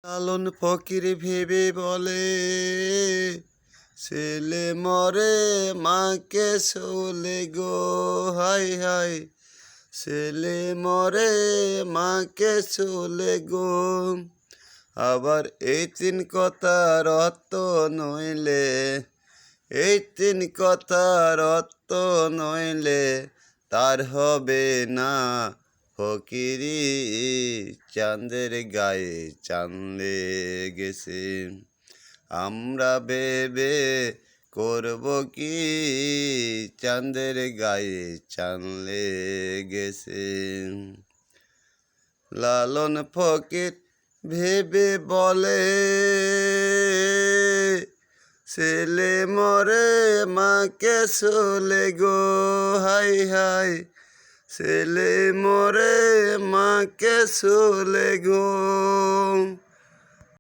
লালন ফকির ভেবে বলে, ছেলে মরে মাকে শোলে গো, হাই হাই ছেলে মরে মাকে শোলে গো। আবার এই তিন কথার অর্থ নইলে, এই তিন কথার অর্থ নইলে তার হবে না ফকিরি। চাঁদের গায়ে চাঁদ লেগেছে, আমরা ভেবে করব কি, চাঁদের গায়ে চাঁদ লেগেছে। লালন ফকির ভেবে বলে, ছেলে মরে মাকে শোলে গো, হাই হাই ছেলে মরে মাকে শোলে গো।